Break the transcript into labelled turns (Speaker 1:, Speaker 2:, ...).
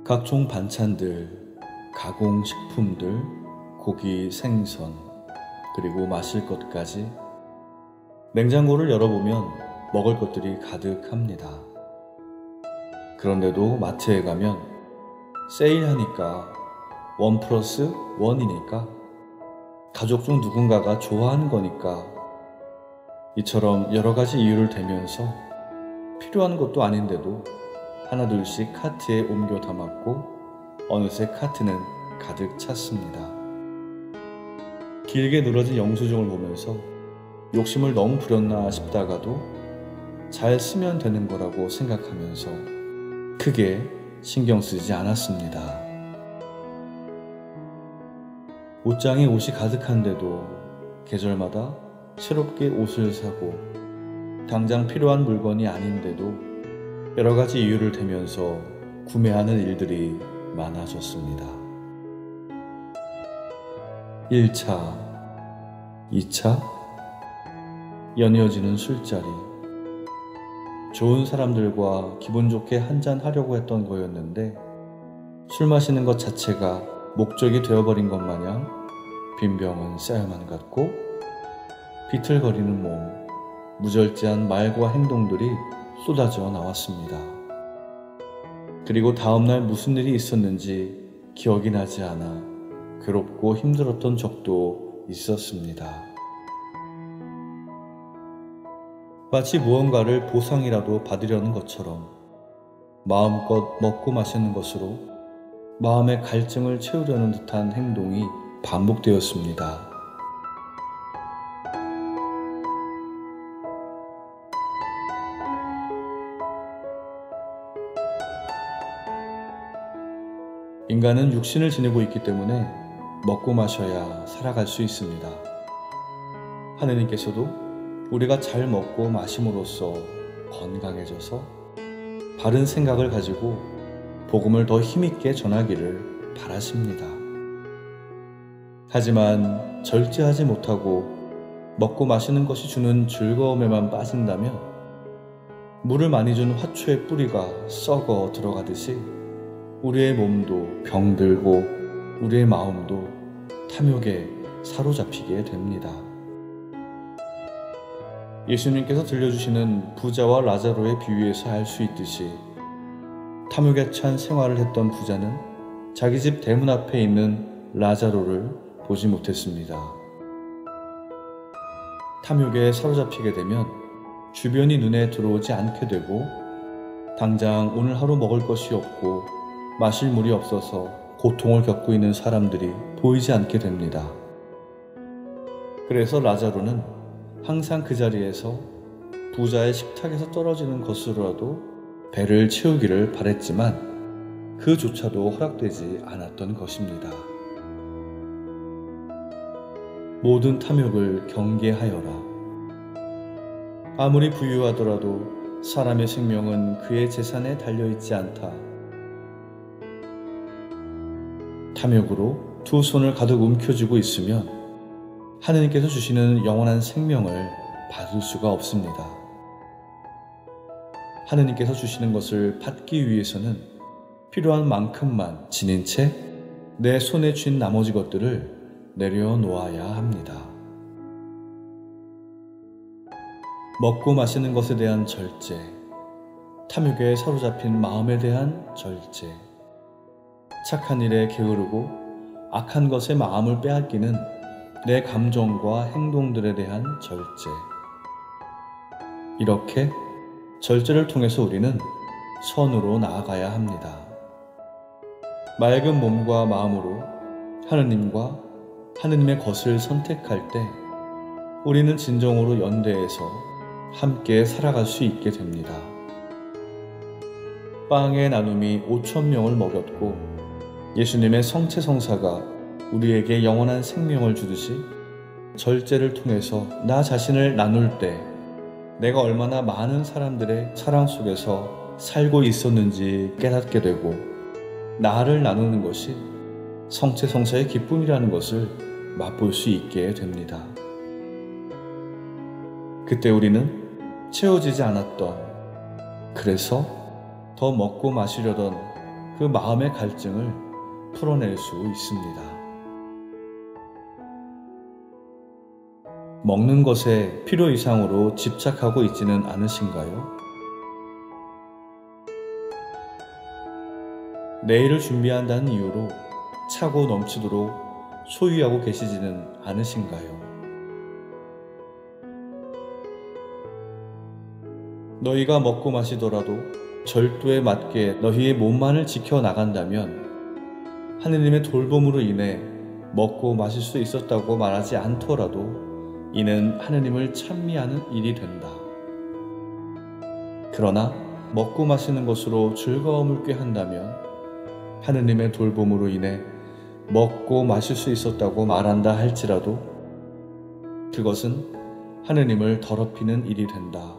Speaker 1: 각종 반찬들, 가공식품들, 고기, 생선, 그리고 마실 것까지 냉장고를 열어보면 먹을 것들이 가득합니다. 그런데도 마트에 가면 세일하니까 1+1이니까 가족 중 누군가가 좋아하는 거니까 이처럼 여러 가지 이유를 대면서 필요한 것도 아닌데도 하나둘씩 카트에 옮겨 담았고 어느새 카트는 가득 찼습니다. 길게 늘어진 영수증을 보면서 욕심을 너무 부렸나 싶다가도 잘 쓰면 되는 거라고 생각하면서 크게 신경 쓰지 않았습니다. 옷장에 옷이 가득한데도 계절마다 새롭게 옷을 사고 당장 필요한 물건이 아닌데도 여러 가지 이유를 대면서 구매하는 일들이 많아졌습니다. 1차, 2차, 연이어지는 술자리. 좋은 사람들과 기분 좋게 한잔 하려고 했던 거였는데 술 마시는 것 자체가 목적이 되어버린 것 마냥 빈병은 쌓여만 갔고 비틀거리는 몸, 무절제한 말과 행동들이 쏟아져 나왔습니다. 그리고 다음날 무슨 일이 있었는지 기억이 나지 않아 괴롭고 힘들었던 적도 있었습니다. 마치 무언가를 보상이라도 받으려는 것처럼 마음껏 먹고 마시는 것으로 마음의 갈증을 채우려는 듯한 행동이 반복되었습니다. 인간은 육신을 지니고 있기 때문에 먹고 마셔야 살아갈 수 있습니다. 하느님께서도 우리가 잘 먹고 마심으로써 건강해져서 바른 생각을 가지고 복음을 더 힘있게 전하기를 바라십니다. 하지만 절제하지 못하고 먹고 마시는 것이 주는 즐거움에만 빠진다면 물을 많이 준 화초의 뿌리가 썩어 들어가듯이 우리의 몸도 병들고 우리의 마음도 탐욕에 사로잡히게 됩니다. 예수님께서 들려주시는 부자와 라자로의 비유에서 알 수 있듯이 탐욕에 찬 생활을 했던 부자는 자기 집 대문 앞에 있는 라자로를 보지 못했습니다. 탐욕에 사로잡히게 되면 주변이 눈에 들어오지 않게 되고 당장 오늘 하루 먹을 것이 없고 마실 물이 없어서 고통을 겪고 있는 사람들이 보이지 않게 됩니다. 그래서 라자로는 항상 그 자리에서 부자의 식탁에서 떨어지는 것으로라도 배를 채우기를 바랬지만 그조차도 허락되지 않았던 것입니다. 모든 탐욕을 경계하여라. 아무리 부유하더라도 사람의 생명은 그의 재산에 달려있지 않다. 탐욕으로 두 손을 가득 움켜쥐고 있으면 하느님께서 주시는 영원한 생명을 받을 수가 없습니다. 하느님께서 주시는 것을 받기 위해서는 필요한 만큼만 지닌 채 내 손에 쥔 나머지 것들을 내려놓아야 합니다. 먹고 마시는 것에 대한 절제, 탐욕에 사로잡힌 마음에 대한 절제, 착한 일에 게으르고 악한 것에 마음을 빼앗기는 내 감정과 행동들에 대한 절제. 이렇게 절제를 통해서 우리는 선으로 나아가야 합니다. 맑은 몸과 마음으로 하느님과 하느님의 것을 선택할 때 우리는 진정으로 연대해서 함께 살아갈 수 있게 됩니다. 빵의 나눔이 5,000명을 먹였고 예수님의 성체성사가 우리에게 영원한 생명을 주듯이 절제를 통해서 나 자신을 나눌 때 내가 얼마나 많은 사람들의 사랑 속에서 살고 있었는지 깨닫게 되고 나를 나누는 것이 성체성사의 기쁨이라는 것을 맛볼 수 있게 됩니다. 그때 우리는 채워지지 않았던, 그래서 더 먹고 마시려던 그 마음의 갈증을 풀어낼 수 있습니다. 먹는 것에 필요 이상으로 집착하고 있지는 않으신가요? 내일을 준비한다는 이유로 차고 넘치도록 소유하고 계시지는 않으신가요? 너희가 먹고 마시더라도 절도에 맞게 너희의 몸만을 지켜나간다면 하느님의 돌봄으로 인해 먹고 마실 수 있었다고 말하지 않더라도 이는 하느님을 찬미하는 일이 된다. 그러나 먹고 마시는 것으로 즐거움을 꾀한다면 하느님의 돌봄으로 인해 먹고 마실 수 있었다고 말한다 할지라도 그것은 하느님을 더럽히는 일이 된다.